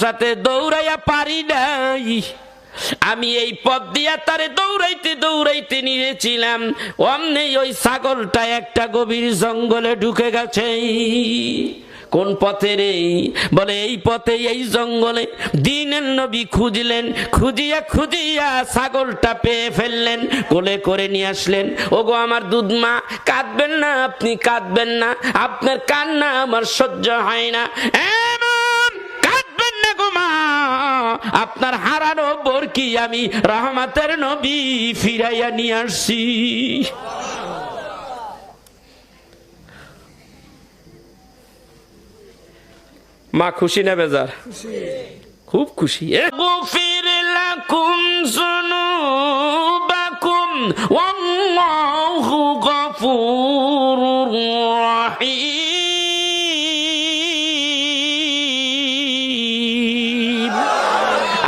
সাথে দৌড়াইয়া পারি নাই। আমি এই পথ দিয়া তারে দৌড়াইতে দৌড়াইতে নিয়েছিলাম, অমনি ওই ছাগলটা একটা গভীর জঙ্গলে ঢুকে গেছে। কোন পথে রে? বলে এই পথে, এই জঙ্গলে। দিনের নবী খুঁজলেন, খুঁজিয়া খুঁজিয়া ছাগলটা পেয়ে ফেললেন, কোলে করে নিয়ে আসলেন। ওগো আমার দুধ মা, কাঁদবেন না, আপনি কাঁদবেন না, আপনার কান্না আমার সহ্য হয় না। এমন কাঁদবেন না গো মা, আপনার হারানো বরকি আমি রহমতের নবী ফিরাইয়া নিয়ে আসছি। মা খুশি না বেজার? খুব খুশি। গফির লাকুম যুনুবাকুম ওয়াল্লাহু গফুরুর রহিম।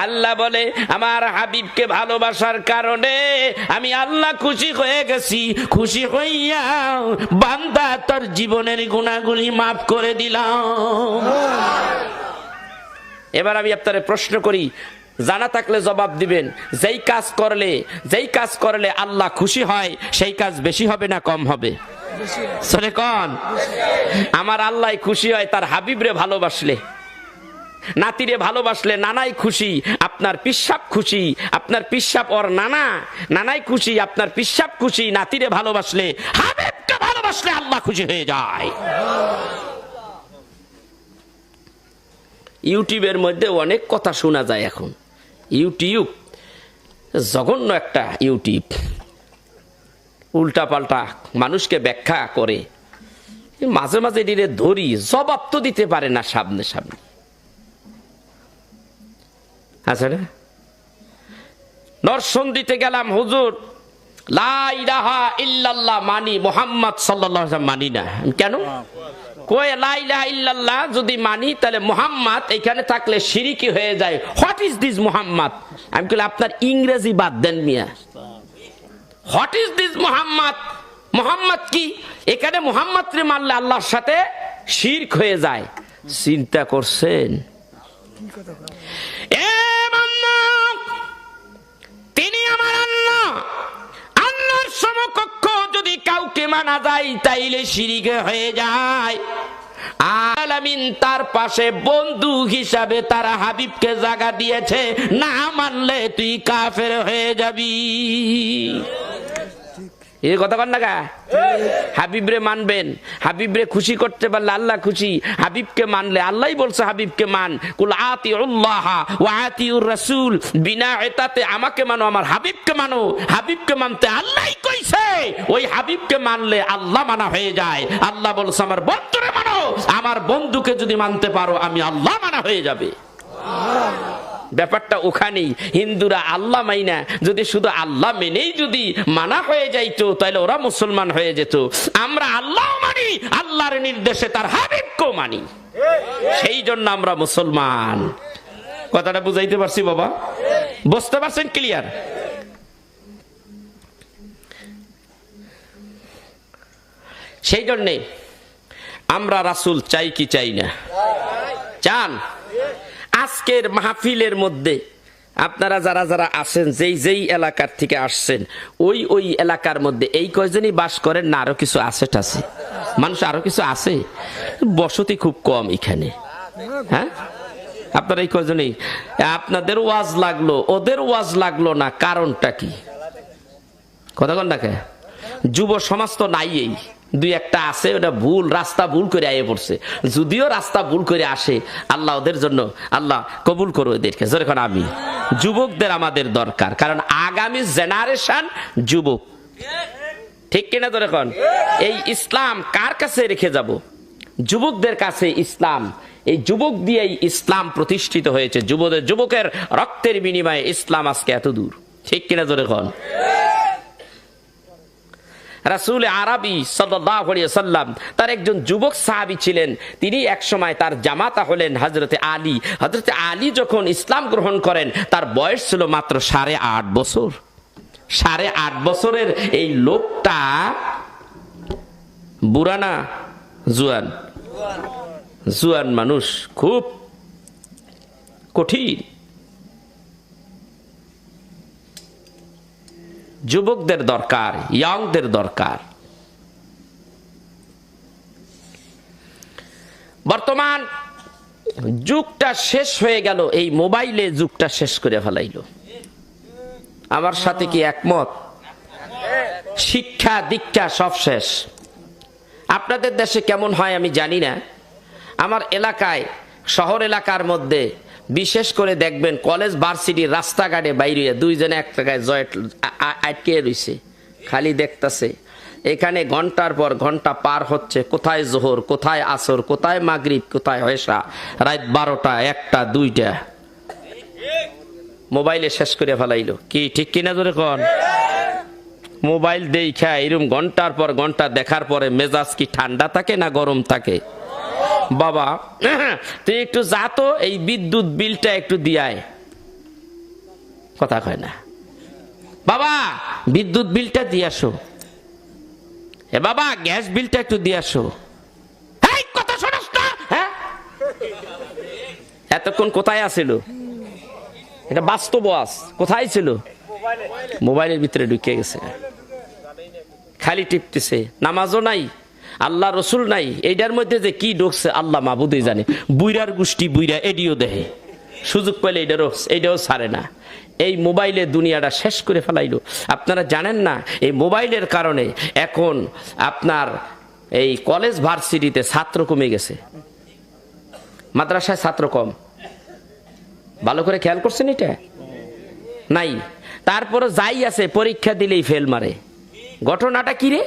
আল্লাহ বলে আমার হাবিবকে ভালোবাসার কারণে আমি আল্লাহ খুশি হয়ে গেছি। খুশি হইয়া বান্দা তোর জীবনের গুনাহগুলি মাফ করে দিলাম। এবার আমি আপনারে প্রশ্ন করি, জানা থাকলে জবাব দিবেন। যেই কাজ করলে আল্লাহ খুশি হয়, সেই কাজ বেশি হবে না কম হবে? সরে কোন? আমার আল্লাহ খুশি হয় তার হাবিবরে ভালোবাসলে, নাতিরে ভালোবাসলে। নানাই খুশি, আপনার পিসাব খুশি, আপনার পিসাব ওর নানাই খুশি, আপনার পিসাব খুশি। নাতিরে ভালোবাসলে, হাবিবকে ভালোবাসলে আল্লাহ খুশি হয়ে যায়। ইউটিউবের মধ্যে অনেক কথা শোনা যায় এখন। ইউটিউব জঘন্য একটা ইউটিউব, উল্টা পাল্টা মানুষকে ব্যাখ্যা করে। মাঝে মাঝে দিলে ধরি, জবাব তো দিতে পারে না সামনে সামনে। আচ্ছা না, দর্শন দিতে গেলাম, হুজুর লা ইলাহা ইল্লাল্লাহ মানি, মুহাম্মদ সাল্লাল্লাহু আলাইহি ওয়াসাল্লাম মানি না। কেন? কয় লা ইলাহা ইল্লাল্লাহ যদি মানি তাহলে মুহাম্মদ এখানে থাকলে শিরকি হয়ে যায়। What is this Muhammad? আমি কইলাম আপনার ইংরেজি বাদ দেন মিয়া, what is this Muhammad? Muhammad কি? এখানে মুহাম্মদ রে মানলে আল্লাহর সাথে শিরক হয়ে যায়। চিন্তা করছেন? তিনি আমার আল্লাহ, আল্লাহর সমকক্ষ যদি কাউকে মানা যায় তাইলে শিরক হয়ে যায়। আলামিন তার পাশে বন্ধু হিসাবে তার হাবিবকে জায়গা দিয়েছে, না মানলে তুই কাফের হয়ে যাবি। এই কথা কন না গা? হাবিবরে মানবেন, হাবিবরে খুশি করতে পারলে আল্লাহ খুশি। হাবিবকে মানলে, আল্লাহই বলছে হাবিবকে মান, কুল আতিউল্লাহ ওয়া আতিউর রাসূল, বিনা এতাতে আমাকে মানো, আমার হাবিবকে মানো। হাবিবকে মানতে আল্লাহই কইছে, ওই হাবিবকে মানলে আল্লাহ মানা হয়ে যায়। আল্লাহ বলছে আমার বন্ধুরে মানো, আমার বন্ধুকে যদি মানতে পারো আমি আল্লাহ মানা হয়ে যাবে। ব্যাপারটা ওখানেই। হিন্দুরা আল্লাহ মাইনা যদি শুধু আল্লাহ মেনেই যদি মানা হয়ে যাইতো তাহলে ওরা মুসলমান হয়ে যেত। আমরা আল্লাহ মানি, আল্লাহর নির্দেশে তার হাবিবকেও মানি, সেই জন্য আমরা মুসলমান। কথাটা বুঝাইতে পারছি বাবা? বুঝতে পারছেন? ক্লিয়ার? সেই জন্যে আমরা রাসূল চাই কি চাই না? চান? আজকের মাহফিলের মধ্যে আপনারা যারা যারা আছেন, যেই এলাকার থেকে আসছেন, ওই এলাকার মধ্যে এই কয়জনই বাস করেন না আরো কিছু আছে টাছে মানুষ? আরো কিছু আছে, বসতি খুব কম এখানে। হ্যাঁ, আপনারা এই কয়জনই, আপনাদের ওয়াজ লাগলো, ওদের ওয়াজ লাগলো না, কারণটা কি? কথা কন না কে? যুব সমাজ তো নাই, এই দুই একটা আছে, ওটা ভুল রাস্তা ভুল করে আয়ে পড়ছে। যদিও রাস্তা ভুল করে আসে, আল্লাহ ওদের জন্য আল্লাহ কবুল করো এদেরকে। যখন আমি যুবকদের আমাদের দরকার, কারণ আগামী জেনারেশন যুবক, ঠিক কিনা? তো এখন এই ইসলাম কার কাছে রেখে যাব? যুবকদের কাছে ইসলাম। এই যুবক দিয়েই ইসলাম প্রতিষ্ঠিত হয়েছে। যুবকের রক্তের বিনিময়ে ইসলাম আজকে এত দূর, ঠিক কিনা? তো এখন রাসূল আরবি সাল্লাল্লাহু আলাইহি ওয়াসাল্লাম তার একজন যুবক সাহাবী ছিলেন। তিনি এক সময় তার জামাতা হলেন হযরতে আলী। হযরতে আলী যখন ইসলাম গ্রহণ করেন তার বয়স ছিল মাত্র 8.5 বছর। 8.5 বছরের এই লোকটা বুড়া না জুয়ান? জুয়ান মানুষ, খুব কঠিন। যুবকদের দরকার, ইয়াংদের দরকার। বর্তমান যুগটা শেষ হয়ে গেল, এই মোবাইলে যুগটা শেষ করে ফেলাইল। আমার সাথে কি একমত? শিক্ষা দীক্ষা সব শেষ। আপনাদের দেশে কেমন হয় আমি জানি না। আমার এলাকায়, শহর এলাকার মধ্যে বিশেষ করে দেখবেন কলেজ ভার্সিটির রাস্তাঘাটে বাইরে দুইজনে এক জায়গায় জয়েট আটকে রইছে, খালি দেখতেছে। এখানে ঘন্টার পর ঘন্টা পার হচ্ছে, কোথায় জোহর, কোথায় আসর, কোথায় মাগরিব, কোথায় এশা, রাত 12টা 1টা 2টা, মোবাইলে শেষ করে ফেলাইলো। কি ঠিক কিনা জোরে কোন? মোবাইল দেখা এরকম ঘন্টার পর ঘন্টা দেখার পরে মেজাজ কি ঠান্ডা থাকে না গরম থাকে? বাবা তুই একটু যা তো, এই বিদ্যুৎ বিলটা একটু দিয়ায়। কথা কয় না, বাবা বিদ্যুৎ বিলটা দিয়ে আসো, এ বাবা গ্যাস বিলটা একটু দিয়ে আসো। কথা শোনাস না? হ্যাঁ, এতক্ষণ কোথায় আছিল? এটা বাস্তব আস, কোথায় ছিল? মোবাইলের ভিতরে ঢুকে গেছে, খালি টিপতেছে। নামাজও নাই, আল্লাহ রসুল নাই, এইটার মধ্যে যে কি ঢুকছে আল্লাহ মাবুদই জানে। বুইরার গোষ্ঠী বুইরা এডিও দেহে, সুযোগ পেলে এইটাও ছাড়ে না। এই মোবাইলে দুনিয়াটা শেষ করে ফেলাইলো। আপনারা জানেন না, এই মোবাইলের কারণে এখন আপনার এই কলেজ ভার্সিটিতে ছাত্র কমে গেছে, মাদ্রাসায় ছাত্র কম। ভালো করে খেয়াল করছেন এটা? নাই। তারপরে যাই আছে পরীক্ষা দিলেই ফেল মারে। ঘটনাটা কি রে?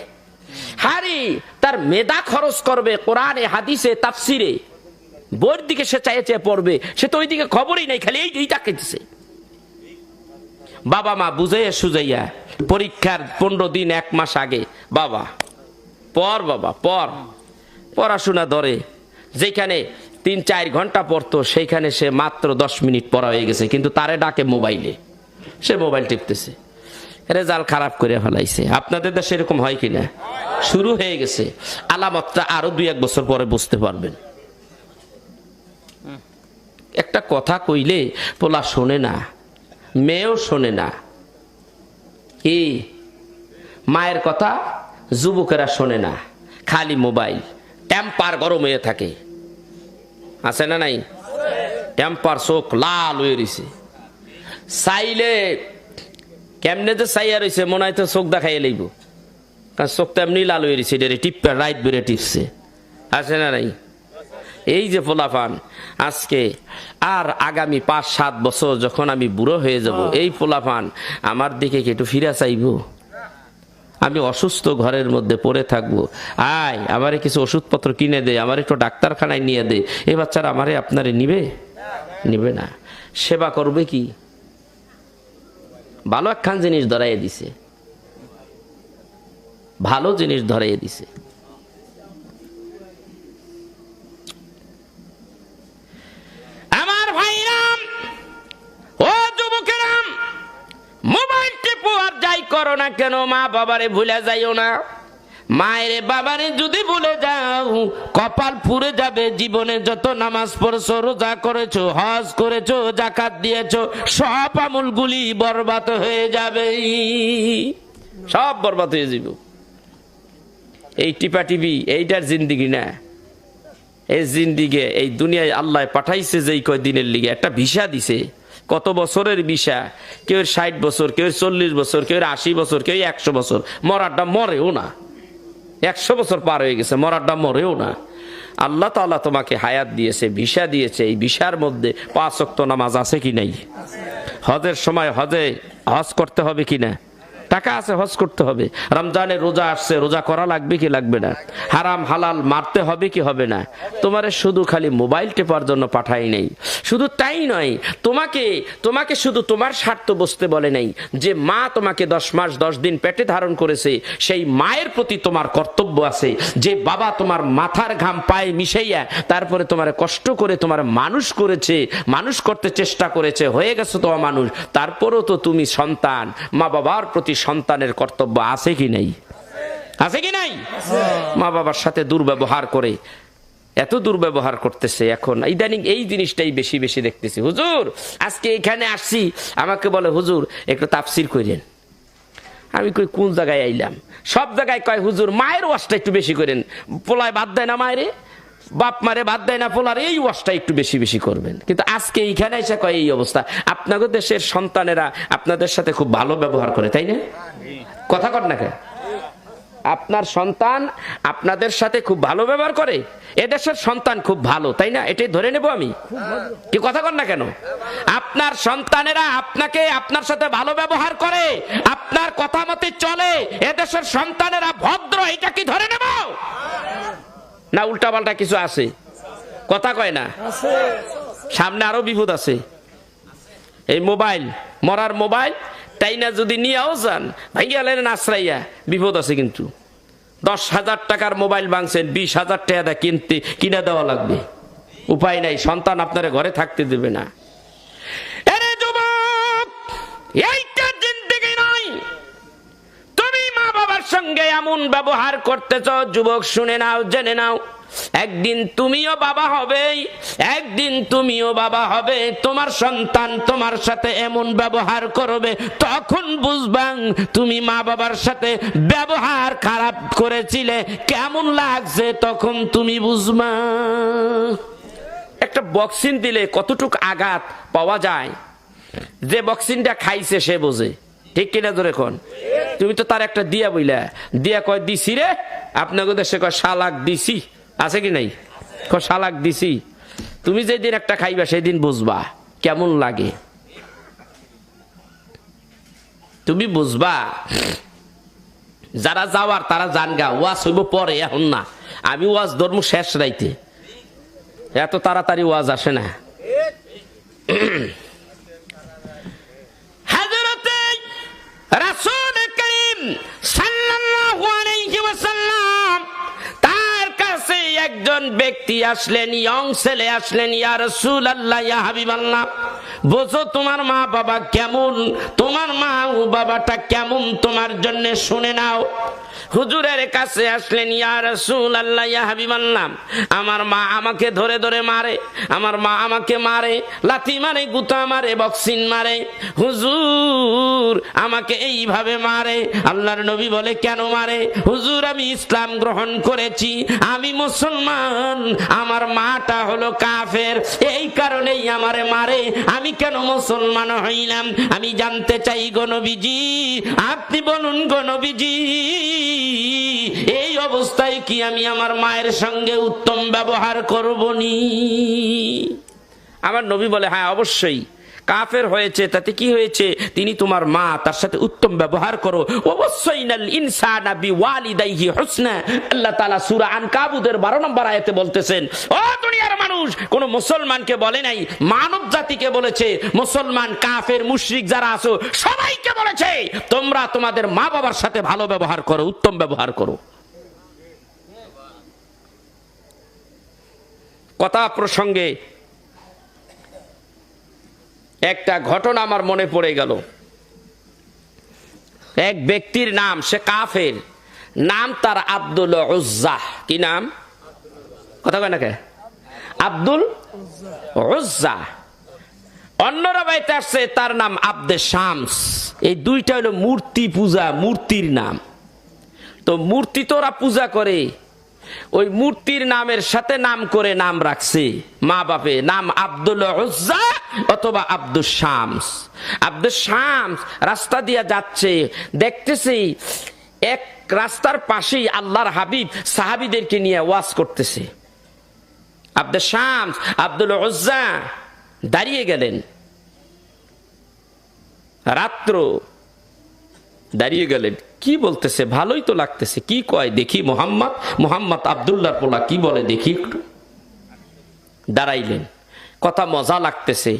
হারি তার মেধা খরচ করবে কোরআনে হাদিসে তাফসিরে, বইয়ের দিকে সে চাইছে পড়বে, সে তো ওই দিকে খবরই নাই, খালি এই তাকাইতেছে। বাবা মা বুঝাইয়া সুজাইয়া পরীক্ষার 15 দিন 1 মাস আগে, বাবা পড়, বাবা পড়, পড়াশোনা ধরে। যেখানে 3-4 ঘন্টা পড়তো সেইখানে সে মাত্র 10 মিনিট পড়া হয়ে গেছে, কিন্তু তারে ডাকে মোবাইলে, সে মোবাইল টিপতেছে, রেজাল্ট খারাপ করে ফেলাইছে। আপনাদের দেশে এরকম হয় কিনা? শুরু হয়ে গেছে। আলামতটা আরো 2-1 বছর পরে বুঝতে পারবেন। একটা কথা কইলে পোলা শোনে না, মেয়েও শোনে না। কি মায়ের কথা যুবকেরা শোনে না, খালি মোবাইল। টেম্পার গরম হয়ে থাকে, আছে না নাই? টেম্পার চোখ লাল হয়ে রয়েছে, চাইলে কেমনে যে চাইয়া রয়েছে মনে হয় তো চোখ দেখাইয়া লইব, কারণ চোখটা এমনি লাল হয়ে রয়েছে, টিপা রাইট বেড়ে টিপছে, আছে না নাই? এই যে পোলাপান আজকে আর আগামী 5-7 বছর যখন আমি বুড়ো হয়ে যাব, এই পোলাপান আমার দিকে কি একটু ফিরা চাইব? আমি অসুস্থ ঘরের মধ্যে পড়ে থাকবো, আয় আমারে কিছু ওষুধপত্র কিনে দে, আমার একটু ডাক্তারখানায় নিয়ে দে। এই বাচ্চারা আমারে আপনারে নিবে? নিবে না। সেবা করবে কি? ভালো একখান জিনিস ধরাইয়ে দিছে, ভালো জিনিস ধরাইয়ে দিছে। আমার ভাইরাম, ও যুবকেরাম, মোবাইল টিপো আর যাই করো না কেন, মা বাবারে ভুলে যাইও না। মায়ের বাবারে যদি ভুলে যাও কপাল পুড়ে যাবে। জীবনে যত নামাজ পড়ছো, রোজা করেছো, হজ করেছো, যাকাত দিয়েছো, সব আমলগুলি বরবাদ হয়ে যাবে, সব বরবাদ হয়ে যাবে। এই টিপা টিভি এইটার জিন্দিগি না। এই জিন্দিগি, এই দুনিয়ায় আল্লাহ পাঠাইছে যেই কয়দিনের লিগে, একটা ভিসা দিছে। কত বছরের ভিসা? কেউ 60 বছর, কেউ 40 বছর, কেউ 80 বছর, কেউ 100 বছর। মরারটা মরেও না, 100 বছর পার হয়ে গেছে, মরারটা মরেও না। আল্লাহ তাআলা তোমাকে হায়াত দিয়েছে, ভিসা দিয়েছে। এই ভিসার মধ্যে 5 ওয়াক্ত নামাজ আছে কি নাই? হজের সময় হজ করতে হবে কি না? টাকা আছে, হজ করতে হবে। রমজানের রোজা আসছে, রোজা করা লাগবে কি লাগবে না? হারাম হালাল মারতে হবে কি হবে না? তোমারে শুধু খালি মোবাইল টেপার জন্য পাঠাই নাই। শুধু তাই নয়, তোমাকে শুধু তোমার স্বার্থ বুঝতে বলে নাই। যে মা তোমাকে 10 মাস 10 দিন পেটে ধারণ করেছে, সেই মায়ের প্রতি তোমার কর্তব্য আছে। যে বাবা তোমার মাথার ঘাম পায়ে মিশাইয়া তারপরে তোমার কষ্ট করে তোমার মানুষ করেছে, মানুষ করতে চেষ্টা করেছে, হয়ে গেছো তো মানুষ, তারপরও তো তুমি সন্তান। মা বাবার প্রতি সন্তানের কর্তব্য আছে কি নাই? আছে কি নাই? মা বাবার সাথে দুর্ব্যবহার করে এত দুর্ব্যবহার করতেছে। এখন ইদানিং এই জিনিসটাই বেশি বেশি দেখতেছি। হুজুর আজকে এখানে আসছি, আমাকে বলে হুজুর একটু তাফসির করেন। আমি কই কোন জায়গায় আইলাম? সব জায়গায় কয় হুজুর মায়ের ওয়াজটা একটু বেশি করেন, পোলায় বাদ দেয় না মায়েরে, বাপ মারে বাদ দেয় না পোলার, এই ওয়াজটা একটু বেশি বেশি করবেন। কিন্তু আজকে এইখানে এসে কয় এই অবস্থা। আপনাদের দেশের সন্তানেরা আপনাদের সাথে খুব ভালো ব্যবহার করে, তাই না? কথা কর না কেন? আপনার সন্তান আপনাদের সাথে খুব ভালো ব্যবহার করে। এদেশের সন্তান খুব ভালো, তাই না? এটাই ধরে নেব আমি, কি কথা কর না কেন? আপনার সন্তানেরা আপনাকে আপনার সাথে ভালো ব্যবহার করে, আপনার কথা মতে চলে, এদেশের সন্তানেরা ভদ্র, এটা কি ধরে নেব না উল্টা পাল্টা কিছু আছে? কথা কয় না? সামনে আরো বিপদ আছে। এই মোবাইল, মরার মোবাইল তাই না যদি নিয়েও যান, ভাইয়া লেন আশ্রাইয়া, বিপদ আছে। কিন্তু 10,000 টাকার মোবাইল ভাঙছেন, 20,000 টাকা কিনে দেওয়া লাগবে, উপায় নাই, সন্তান আপনার ঘরে থাকতে দেবে না। আরে যুবক, এইটা জিন্দেগি নয়। তুমি মা বাবার সঙ্গে এমন ব্যবহার করতেছ, যুবক শুনে নাও, জেনে নাও, একদিন তুমিও বাবা হবে, একদিন তুমিও বাবা হবে, তোমার সন্তান তোমার সাথে এমন ব্যবহার করবে, তখন বুঝবা তুমি মা বাবার সাথে ব্যবহার খারাপ করেছিলে, কেমন লাগছে তখন তুমি বুঝবা। একটা বক্সিন দিলে কতটুক আঘাত পাওয়া যায়, যে বক্সিনটা খাইছে সে বোঝে, ঠিক কিনা ধরে কোন? তুমি তো তার একটা দিয়া বইলা, দিয়া কয় দিছি রে, আপনাকে দেশে কয় শালাক দিছি, আছে কি নাই? শালাক দিছি। তুমি যেদিন একটা খাইবা সেদিন বুঝবা কেমন লাগে, তুমি বুঝবা। যারা যাওয়ার তারা জানগা, ওয়াজ হইব পরে, এখন না। আমি ওয়াজ ধর্ম শেষ রাইতে, এত তাড়াতাড়ি ওয়াজ আসে না। হযরতে রাসূল করিম সাল্লাল্লাহু আলাইহি ওয়াসাল্লাম, তার কাছে একজন ব্যক্তি আসলেন, ইয়ং ছেলে আসলেন, ইয়া রাসূলুল্লাহ, ইয়া হাবিবাল্লাহ, বোঝো তোমার মা বাবা কেমন, তোমার মা ও বাবাটা কেমন তোমার জন্য শুনে নাও। হুজুরের কাছে আসলেন, ইয়া রাসূলুল্লাহ, ইয়া হাবিবাল্লাহ, আমার মা আমাকে ধরে ধরে মারে, আমার মা আমাকে মারে, লাথি মারে, গুতা মারে, বক্সিং মারে, হুজুর আমাকে এইভাবে মারে। আল্লাহর নবী বলে কেন মারে? হুজুর আমি ইসলাম গ্রহণ করেছি, আমি মুসলমান, আমার মাটা হলো কাফের, এই কারণেই আমারে মারে, আমি কেন মুসলমান হইলাম? আমি জানতে চাই গো নবীজি, আপনি বলুন গো নবীজি, এই অবস্থায় কি আমি আমার মায়ের সঙ্গে উত্তম ব্যবহার করব নি? আমার নবী বলে হ্যাঁ অবশ্যই, কাফের হয়েছে তাতে কি হয়েছে, তিনি তোমার মা, তার সাথে উত্তম ব্যবহার করো। ওয়াসাইনাল ইনসানা বিওয়ালিদাইহি হুসনা, আল্লাহ তাআলা সূরা আনকাবুতের 12 নম্বর আয়াতে বলতেছেন, ও দুনিয়ার মানুষ, কোন মুসলমানকে বলে নাই, মানব জাতিকে বলেছে, মুসলমান কাফের মুশরিক যারা আছো সবাইকে বলেছে, তোমরা তোমাদের মা বাবার সাথে ভালো ব্যবহার করো, উত্তম ব্যবহার করো। কথা প্রসঙ্গে একটা ঘটনা আমার মনে পড়ে গেল। এক ব্যক্তির নাম, সে কাফের, নাম তার আব্দুল উজ্জা। কি নাম? কথা কয় না কে? আব্দুল উজ্জা। অন্যরা বাইতে আসছে তার নাম আব্দে শামস। এই দুইটা হলো মূর্তি পূজা, মূর্তির নাম। তো মূর্তি তো ওরা পূজা করে, ওই মূর্তির নামের সাথে নাম করে নাম রাখছে মা বাপে, নাম আব্দুল উজ্জা অথবা আব্দুল শামস। আব্দুল শামস রাস্তা দিয়া যাচ্ছে, দেখতেছি এক রাস্তার পাশেই আল্লাহর হাবিব সাহাবীদেরকে নিয়ে ওয়াজ করতেছে। আব্দুল শামস, আব্দুল উজ্জা দাঁড়িয়ে গেলেন, রাত্র দাঁড়িয়ে গেলেন, কি বলতেছে ভালোই তো লাগতেছে, কি কয় দেখি, মোহাম্মদ আব্দুল্লাহর পোলা কি বলে দেখি একটু। দাঁড়াইলেন, কথা মজা লাগতেছে,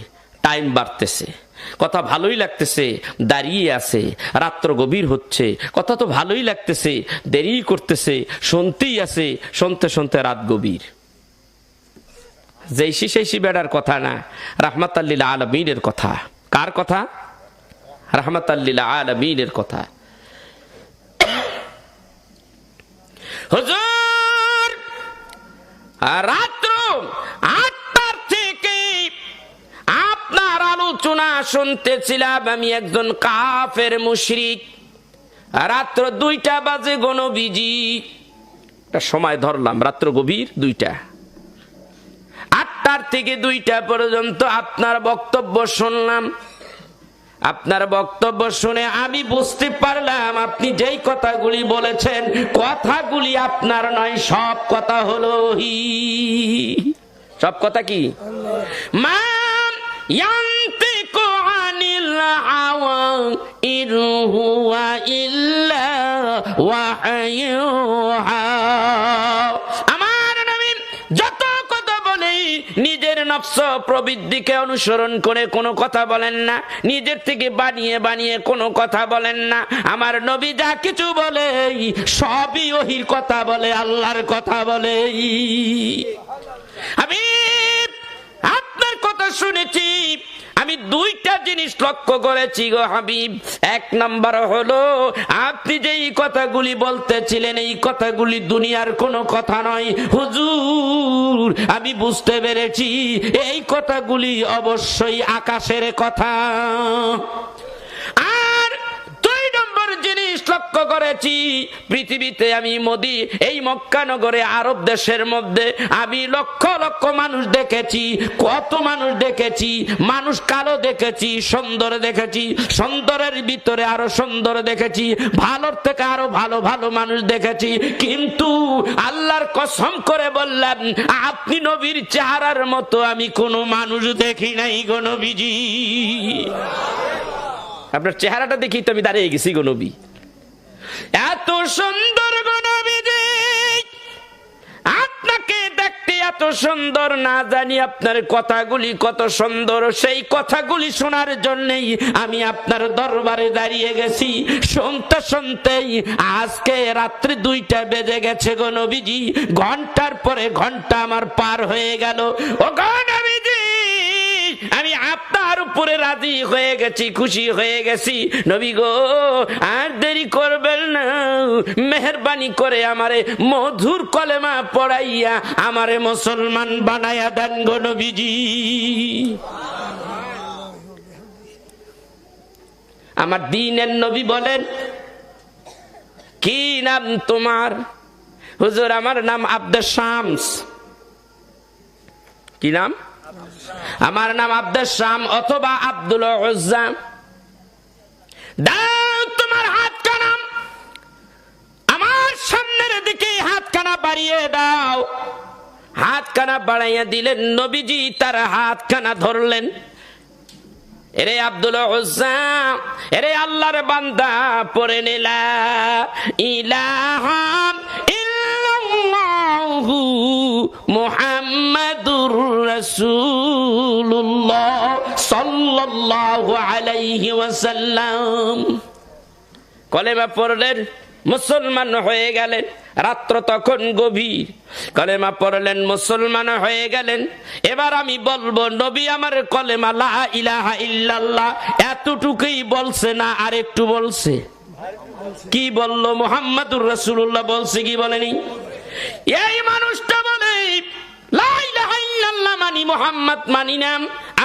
টাইম বাড়তেছে, কথা ভালোই লাগতেছে, দাঁড়িয়ে আছে, রাত্র গভীর হচ্ছে, কথা তো ভালোই লাগতেছে, দেরি করতেছে, শুনতেই আছে, শুনতে শুনতে রাত গভীর। যেইসি সেইসি বেড়ার কথা না, রাহমাতাল লিল আলামিনের কথা। কার কথা? রাহমাতাল লিল আলামিনের কথা। হুজুর রাত্র 8টার থেকে আপনার আলোচনা শুনতেছিলাম। আমি একজন কাফের মুশরিক। রাত্র 2টা বাজে গো নবীজি, একটা সময় ধরলাম, রাত্র গভীর 2টা। 8টার থেকে 2টা পর্যন্ত আপনার বক্তব্য শুনলাম। আপনার বক্তব্য শুনে আমি বুঝতে পারলাম আপনি যেই কথাগুলি বলেছেন, কথাগুলি আপনার নয়, সব কথা হলো সব কথা কি মান ইয়ান্তিকু আনিল হাওয়া ইন হুয়া ইল্লা ওয়াহয়ুহা। আমার নবী যত কথা বলে নিজের নফস প্রবৃত্তিকে অনুসরণ করে কোনো কথা বলেন না, নিজের থেকে বানিয়ে বানিয়ে কোনো কথা বলেন না। আমার নবী যা কিছু বলে সবই ওহির কথা বলে, আল্লাহর কথা বলে। আমি আপনার কথা শুনেছি, আমি 2টা জিনিস লক্ষ্য করেছি গো হাবিব। 1 নাম্বার হলো আপনি যেই কথাগুলি বলতেছিলেন এই কথাগুলি দুনিয়ার কোনো কথা নয় হুজুর। আমি বুঝতে পেরেছি এই কথাগুলি অবশ্যই আকাশের কথা। আর 2 নম্বর জিনিস লক্ষ্য করেছি, পৃথিবীতে আমি এই মক্কা নগরে আরব দেশের মধ্যে আমি লক্ষ লক্ষ মানুষ দেখেছি। কত মানুষ দেখেছি, মানুষ কালো দেখেছি, সুন্দর দেখেছি, সুন্দরের ভিতরে আরো সুন্দর দেখেছি, ভালোর থেকে আরো ভালো ভালো মানুষ দেখেছি। কিন্তু আল্লাহর কসম করে বললাম আপনি নবীর চেহারার মতো আমি কোনো মানুষ দেখি নাই গো নবীজি। আপনার চেহারাটা দেখি তো আমি দাঁড়িয়ে গেছি গো নবী। এত সুন্দর গো নবীজি, আপনাকে দেখতে এত সুন্দর, না জানি আপনার কথাগুলি কত সুন্দর। সেই কথাগুলি শোনার জন্যই আমি আপনার দরবারে দাঁড়িয়ে গেছি। শুনতে শুনতেই আজকে রাত্রি 2টা বেজে গেছে গো নবীজি। ঘন্টার পরে ঘন্টা আমার পার হয়ে গেল। ও গো নবীজি, আমি আপনার উপরে রাজি হয়ে গেছি, খুশি হয়ে গেছি। নবী গো আর দেরি করবেন না, মেহেরবানি করে আমারে মধুর কলেমা পড়াইয়া আমারে মুসলমান বানায়া দেন গো নবীজি। আমার দ্বীনের নবী বলেন, কি নাম তোমার? হুজুর আমার নাম আব্দুস শামস। কি নাম? আমার নাম আব্দুস শাম অথবা আব্দুল উজ্জা। দাও তোমার হাতখানা, আমার সামনের দিকে হাতখানা বাড়িয়ে দাও। হাতখানা বাড়াইয়া দিলেন নবীজি, তার হাতখানা ধরলেন। এরে আব্দুল উজ্জা, এরে আল্লাহর বান্দা, পড়ে নিলা ইলাহা ইল্লাল্লাহু মুহাম্মাদুর রাসূলুল্লাহ সাল্লাল্লাহু আলাইহি ওয়াসাল্লাম। কলেমা পড়লেন, মুসলমান হয়ে গেলেন। রাত্র তখন গভীর, কলেমা পড়লেন, মুসলমান হয়ে গেলেন। এবার আমি বলবো নবী আমার কলেমা লা ইলাহা ইল্লাল্লাহ এতটুকুই বলছে না আরেকটু বলছে? কি বললো? মুহাম্মাদুর রাসূলুল্লাহ বলছে কি বলেনি? এই মানুষটা বলে লা ইলাহা ইল্লাল্লাহ মানি, মুহাম্মদ মানি না।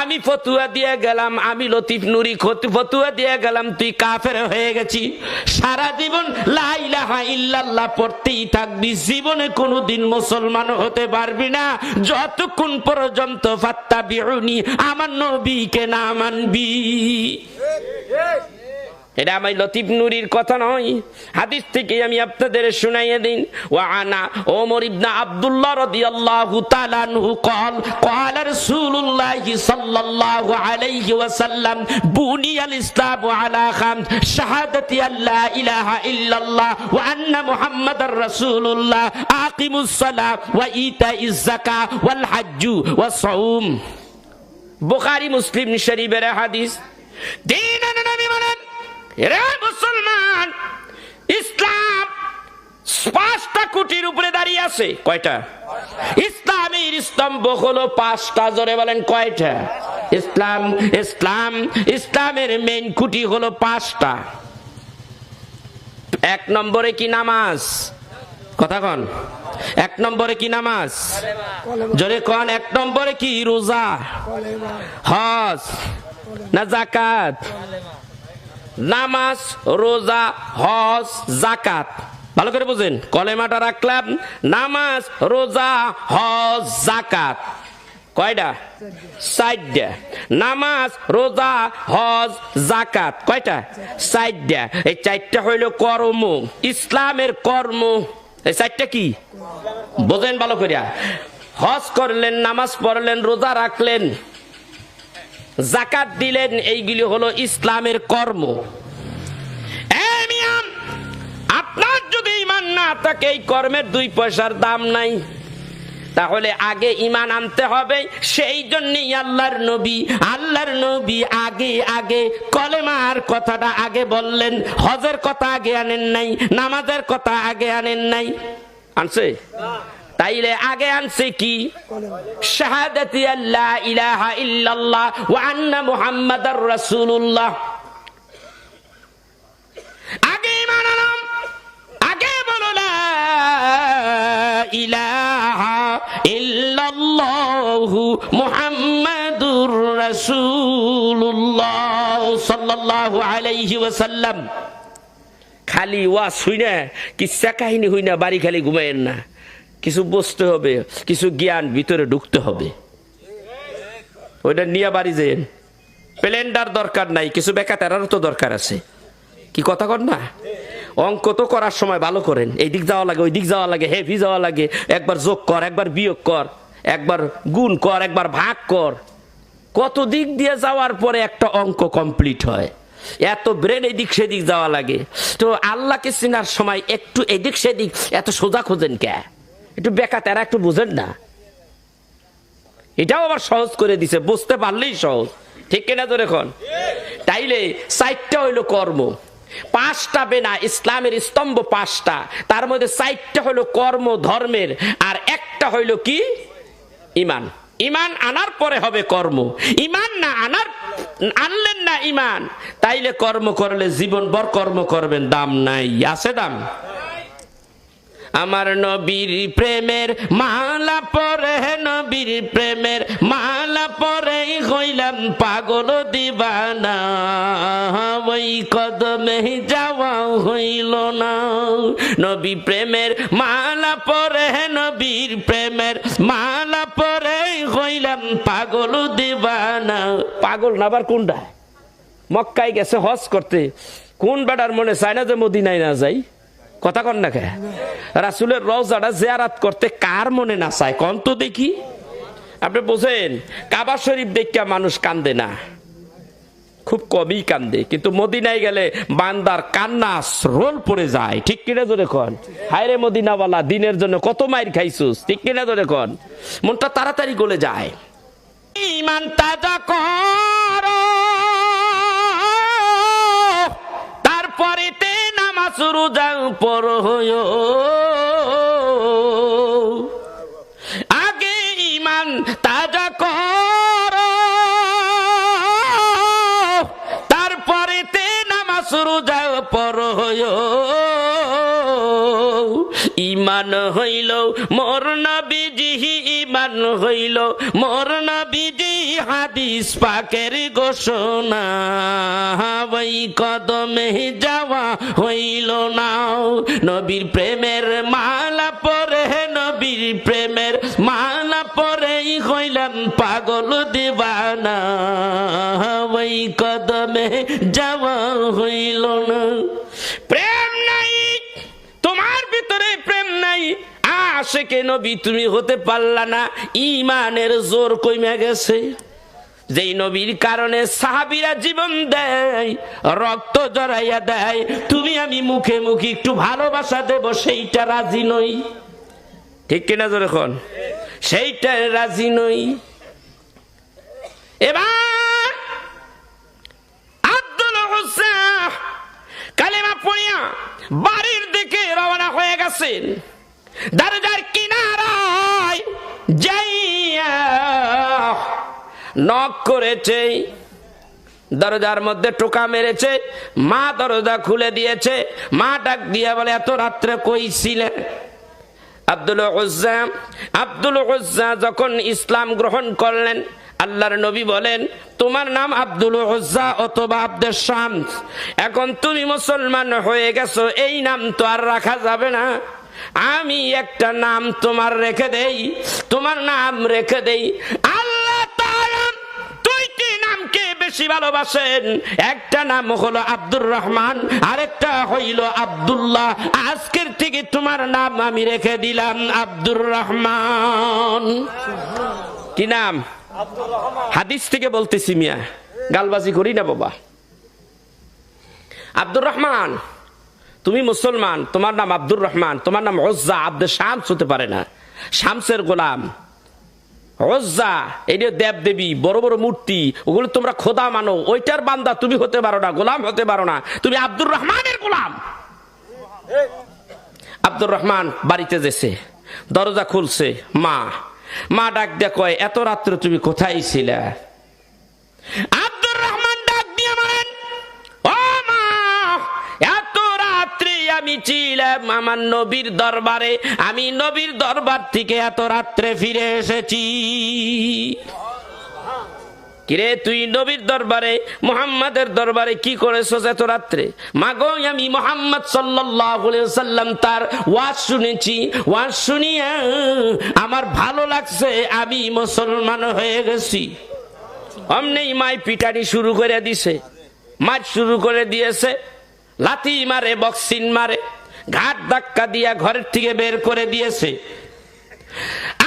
আমি ফতুয়া দিয়ে গেলাম, আমি লতিফ নুরি ফতুয়া দিয়ে গেলাম, তুই কাফের হয়ে গেছি। সারা জীবন লা ইলাহা ইল্লাল্লাহ পড়তেই থাকবি, জীবনে কোনোদিন মুসলমান হতে পারবি না যতক্ষণ পর্যন্ত ফাত্তাবিউনি আমার নবীকে না মানবি। এটা আমার লতিফ নুরির কথা নয়, হাদিস থেকে আমি আপনাদের শুনাইয়ে দিন। ওয়া আনা ওমর ইবনে আব্দুল্লাহ রাদিয়াল্লাহু তাআলা আনহু قال قال رسول الله صلى الله عليه وسلم بني الاسلام على خمس شهادة ان لا اله الا الله وان محمد رسول الله اقيموا الصلاة وايتاء الزكاة والحج والصوم। বুখারী মুসলিম শরীফের হাদিস। দিন নবী বলেন, এরা মুসলমান, ইসলাম 5টা খুঁটির উপরে দাঁড়িয়ে আছে। কয়টা? ইসলামের স্তম্ভ হলো 5টা। জোরে বলেন কয়টা? ইসলামের মেইন খুঁটি হলো 5টা। 1 নম্বরে কি? নামাজ। কথা কন। 1 নম্বরে কি নামাজ? জোরে কন। 1 নম্বরে কি? রোজা, হজ না যাকাত? নামাজ, রোজা, হজ, যাকাত। ভালো করে বুঝেন। কলেমাটা রাখলাম, নামাজ, রোজা, হজ, যাকাত। কয়টা? 4টা। নামাজ, রোজা, হজ, যাকাত কয়টা? 4টা। এই 4টা হইল কর্ম, ইসলামের কর্ম। এই 4টা কি বোঝেন ভালো করিয়া। হজ করলেন, নামাজ পড়লেন, রোজা রাখলেন, যাকাত দিলেন, এইগুলি হলো ইসলামের কর্ম। আপনার যদি ঈমান না থাকে, এই কর্মের 2 পয়সার দাম নাই। তাহলে আগে ঈমান আনতে হবে। সেই জন্যই আল্লাহর নবী আগে কলেমার কথাটা আগে বললেন। হজের কথা আগে আনেন নাই, নামাজের কথা আগে আনেন নাই। আনছে? তাইলে আগে আনছে কি? শাহাদাতি আল্লা ইলাহা ইল্লাল্লাহ ওয়া আন্না মুহাম্মাদার রাসূলুল্লাহ। আগে ঈমান আনলাম, আগে বলো লা ইলাহা ইল্লাল্লাহু মুহাম্মাদুর রাসূলুল্লাহ সাল্লাল্লাহু আলাইহি ওয়াসাল্লাম। খালি ওয়াজ হই না, কিচ্ছা কাহিনী হই না, বাড়ি খালি ঘুমায়েন না। কিছু বুঝতে হবে, কিছু জ্ঞান ভিতরে ঢুকতে হবে। ওইটা নিয়ে বাড়ি যেন। প্লেন্ডার দরকার নাই, কিছু বেকাতারারও তো দরকার আছে। কি কথা কন না? অঙ্ক তো করার সময় ভালো করেন, এই দিক যাওয়া লাগে, ওই দিক যাওয়া লাগে, হেভি যাওয়া লাগে, একবার যোগ কর, একবার বিয়োগ কর, একবার গুণ কর, একবার ভাগ কর। কত দিক দিয়ে যাওয়ার পরে একটা অঙ্ক কমপ্লিট হয়। এত ব্রেন এদিক সেদিক যাওয়া লাগে। তো আল্লাহকে চেনার সময় একটু এদিক সেদিক এত সোজা খোঁজেন কে? একটু বেকাতারা একটু বুঝেন না। এটাও আবার সহজ করে দিছে, বুঝতে পারলেই সহজ। ঠিক কিনা তো? এখন তাইলে 4টা হইলো কর্ম, 5টা বেনা। ইসলামের স্তম্ভ 5টা, তার মধ্যে 4টা হইলো কর্ম ধর্মের, আর একটা হইলো কি? ঈমান। ঈমান আনার পরে হবে কর্ম। ঈমান না আনলেন না ঈমান, তাইলে কর্ম করলে জীবন ভর কর্ম করবেন, দাম নাই। আছে দাম? আমার নবীর প্রেমের মালা পরে, নবীর প্রেমের মালা পরে হইলাম পাগল দিবানা, ওই কদমে যাওয়া হইল না। নবী প্রেমের মালা পরে, নবীর প্রেমের মালা পরে হইলাম পাগল দিবানা। পাগল না আবার কোনটা? মক্কায় গেছে হজ করতে, কোন বেটার মনে চায় না যে মদিনায় না যাই? কথা কন না কে? রাসূলের রওজাটা জিয়ারত করতে কার মনে না চায় কোন তো দেখি? আপনি বোঝেন, কাবা শরীফ দেখে মানুষ কান্দে না, খুব কমই কান্দে, কিন্তু মদিনায় গেলে বান্দার কান্না রোল পড়ে যায়। ঠিক কিনা জোরে কন? হায়রে মদিনাওয়ালা, দিনের জন্য কত মাইর খাইছুস। ঠিক কিনা জোরে কন? মনটা তাড়াতাড়ি গলে যায়। ঈমান তাজা কর, তারপরেতে নামাজ রোজা পড়ো। আগে ঈমান তাজা কর, তারপরেতে নামাজ রোজা পড়ো। ঈমান হইল মোর নবীজি, ঈমান হইল মোর নবীজি, হাদিস পাকের ঘোষণা, ওই কদমে যাওয়া হইল না। নবীর প্রেমের মালা পরে, নবীর প্রেমের মালা পরে হইলাম পাগল দিবানা, ওই কদমে যাওয়া হইল না। প্রেম নাই তোমার ভিতরে, প্রেম নাই, আশিকে নবী তুমি হতে পারলা না। ঈমানের জোর কইমা গেছে। যেই নবীর কারণে সাহাবীরা জীবন দেয়, রক্ত জড়াইয়া দেয়, তুমি আমি মুখে মুখে একটু ভালোবাসা দেব, সেইটা রাজি নই। ঠিক কিনা জোরে কোন? সেইটা রাজি নই। এবার আব্দুল হোসেন কালেমা পড়িয়া বাড়ির দিকে রওনা হয়ে গেছেন। দরজার কিনারায় যাইয়া নক করেছে, দরজার মধ্যে টোকা মেরেছে। মা দরজা খুলে দিয়েছে। মা ডাক দিয়া বলে, এত রাত্রে কই ছিলে? আব্দুল উজ্জা। আব্দুল উজ্জা যখন ইসলাম গ্রহণ করলেন, আল্লাহর নবী বলেন, তোমার নাম আব্দুল উজ্জা অথবা আব্দুল শামস। এখন তুমি মুসলমান হয়ে গেছো, এই নাম তো আর রাখা যাবে না। আমি একটা নাম তোমার রেখে দেই, তোমার নাম রেখে দেই। আল্লাহ তাআলা দুইটি নামকে বেশি ভালোবাসেন, একটা নাম হলো আব্দুর রহমান, আরেকটা হইল আব্দুল্লাহ। আজকের থেকে তোমার নাম আমি রেখে দিলাম আব্দুর রহমান। কি নাম? হাদিস থেকে বলতেছি মিয়া, গালবাজি করি না বাবা। আব্দুর রহমান, তুমি মুসলমান, তোমার নাম আব্দুর রহমান, তোমার নাম উজ্জা। আব্দুল শামস হতে পারে না, শামসের গোলাম। উজ্জা এটা দেব দেবী, বড় বড় মূর্তি, ওগুলো তোমরা খোদা মানো, ওইটার বান্দা তুমি হতে পারো না, গোলাম হতে পারো না, তুমি আব্দুর রহমানের গোলাম। আব্দুর রহমান বাড়িতে যেছে, দরজা খুলছে, মা ডাক দিয়ে কয়, এত রাত্রে তুমি কোথায় ছিলে? আব্দুর রহমান ডাক দিয়ে বলেন, ও মা, এত রাত্রে আমি ছিলাম আমার নবীর দরবারে, আমি নবীর দরবার থেকে এত রাত্রে ফিরে এসেছি। কিরে, তুই নবীর দরবারে, মুহাম্মাদের দরবারে কি করেছস এত রাত্রে? মাগো, আমি মুহাম্মদ সাল্লাল্লাহু আলাইহি ওয়াসাল্লাম তার ওয়াজ শুনেছি, ওয়াজ শুনিয়া আমার ভালো লাগছে, আমি মুসলমান হয়ে গেছি। অমনেই মাই পিটানি শুরু করে দিছে, মার শুরু করে দিয়েছে, লাথি মারে, বক্সিং মারে, ঘাট ধাক্কা দিয়া ঘরের থেকে বের করে দিয়েছে।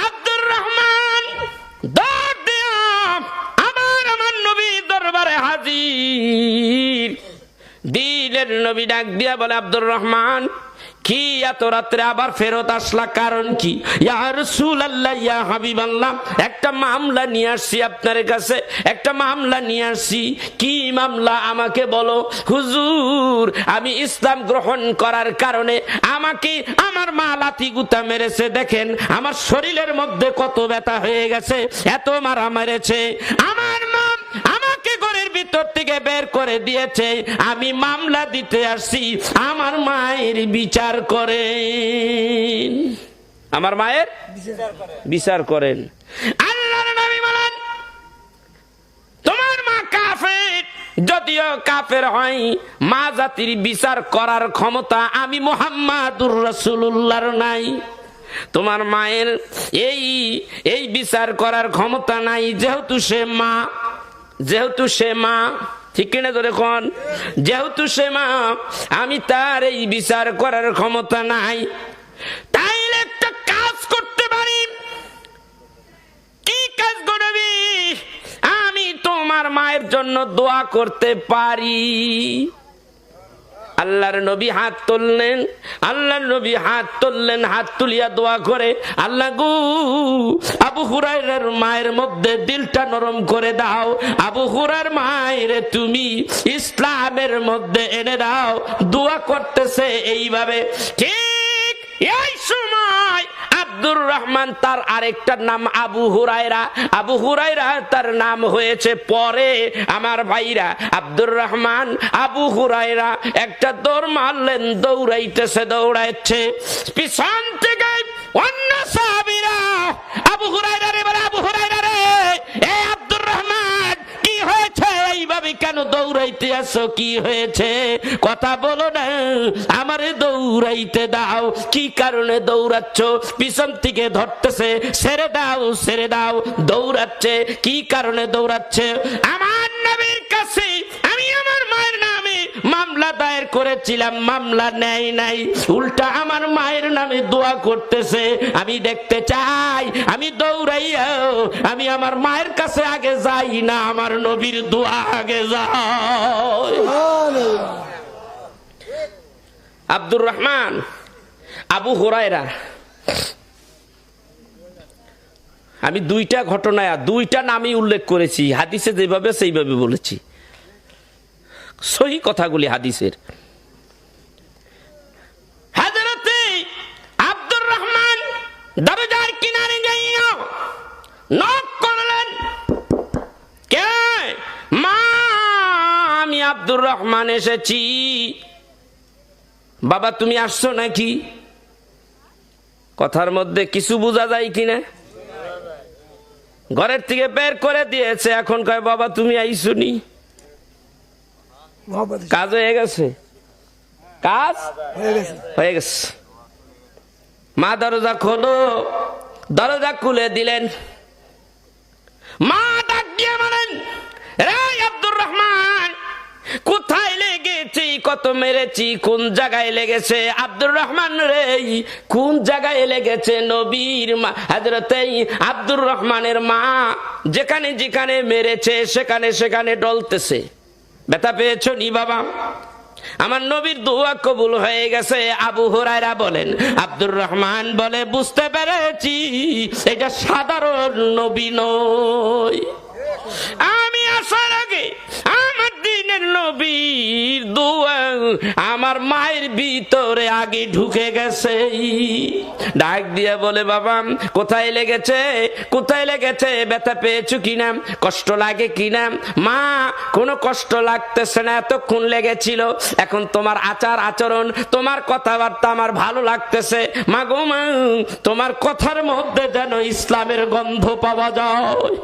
আব্দুর রহমান দৌড় দিয়া আমার নবীর দরবারে হাজির। দিলের নবী ডাক দিয়া বলে, আব্দুর রহমান, কি এত রাত্রে আবার ফেরত আসলা, কারণ কি? ইয়া রাসূলুল্লাহ, ইয়া হাবিবাল্লাহ, একটা মামলা নিয়ে আসছি আপনার কাছে, একটা মামলা নিয়ে আসছি। কি মামলা আমাকে বলো। হুজুর, আমি ইসলাম গ্রহণ করার কারণে আমাকে আমার মা লাথি গুতা মেরেছে, দেখেন আমার শরীরের মধ্যে কত ব্যথা হয়ে গেছে, এত মারা মেরেছে। আমার মা আমাকে ঘরের ভিতর থেকে বের করে দিয়েছে, আমি মামলা দিতে আসছি, আমার মায়ের বিচার করেন, আমার মায়ের বিচার করেন। আল্লাহর নবী বলেন, তোমার মা কাফের, যদিও কাফের হয়, মা জাতির বিচার করার ক্ষমতা আমি মুহাম্মাদুর রাসূলুল্লাহর নাই। তোমার মায়ের এই বিচার করার ক্ষমতা নাই, যেহেতু সে মা, ঠিক কিনা ধরে কোন? যেহেতু সে মা, আমি তার এই বিচার করার ক্ষমতা নাই। তাইলে একটা কাজ করতে পারি। কি কাজ করবি? আমি তোমার মায়ের জন্য দোয়া করতে পারি। আল্লাহর নবী হাত তুললেন, হাত তুলিয়া দোয়া করে, আল্লাহ গো, আবু হুরায়রার মায়ের মধ্যে দিলটা নরম করে দাও, আবু হুরায়রার মায়ের তুমি ইসলামের মধ্যে এনে দাও। দোয়া করতেছে এইভাবে। ঠিক এই সময় আব্দুর রহমান, তার আরেকটা নাম আবু হুরায়রা তার নাম হয়েছে পরে। আমার ভাইরা, আব্দুর রহমান, আবু হুরায়রা একটা দৌড় মারলেন, দৌড়াইছে পিছন থেকে অন্য সাহাবীরা আবু হুরায়রা রে বলে, আবু হুরায়রা রে, এ আব্দুর রহমান, কি হয়েছে? এইভাবে কেন দৌড়াইতে আসো? কি হয়েছে? কথা বলো না, আমারে দৌড়াইতে দাও। কি কারণে দৌড়াচ্ছ? পিছন থেকে ধরতেছে, ছেড়ে দাও। দৌড়াচ্ছে, কি কারণে দৌড়াচ্ছে? আমার নবীর কাছে আমি আমার মায়ের নামে মামলা দায়ের করেছিলাম, মামলা নেয় নাই, উল্টা আমার মায়ের নামে দোয়া করতেছে। আমি দেখতে চাই, আমি দৌড়াইয়া আমি আমার মায়ের কাছে আগে যাই না, আমার নবীর দোয়া আগে যায়। আব্দুর রহমান, আবু হুরায়রা, আমি দুইটা ঘটনায় দুইটা নামই উল্লেখ করেছি, হাদিসে যেভাবে সেইভাবে বলেছি, সহি কথাগুলি হাদিসের। হযরতে আব্দুর রহমান দরজার কিনারে যাইয়া নক করলেন, কে? মা, আমি আব্দুর রহমান এসেছি। বাবা, তুমি আসছো নাকি? কথার মধ্যে কিছু বোঝা যায় কিনা? ঘরের থেকে বের করে দিয়েছে, এখন কয় বাবা তুমি আইসুনি, কাজ হয়ে গেছে, কাজ হয়ে গেছে। মা দরজা খোলো, দরজা খুলে দিলেন। মা ডাক দিয়ে বলেন, রে আব্দুর রহমান, কোথায় লেগেছি, কত মেরেছি, কোন জায়গায় লেগেছে? আব্দুর রহমান রে, কোন জায়গায় লেগেছে? নবীর মা হযরতে আব্দুর রহমানের মা যেখানে যেখানে মেরেছে সেখানে সেখানে ডলতেছে। ব্যথা পেয়েছো নি বাবা? আমার নবীর দোয়া কবুল হয়ে গেছে। আবু হুরায়রা বলেন, আব্দুর রহমান বলে, বুঝতে পেরেছি এটা সাধারণ নবী নয়। আমি আসার আগে আমার দিনের নবীর দোয়া আমার মায়ের ভিতরে আগে ঢুকে গেছে। ডাক দিয়ে বলে, বাবা কোথায় লেগেছে, কোথায় লেগেছে? ব্যথা পেয়েছো কিনা, কষ্ট লাগে কিনা? মা কোনো কষ্ট লাগতেছে না, এতক্ষণ লেগেছিল, এখন তোমার আচার আচরণ, তোমার কথাবার্তা আমার ভালো লাগতেছে। মা গো মা, তোমার কথার মধ্যে যেন ইসলামের গন্ধ পাওয়া যায়।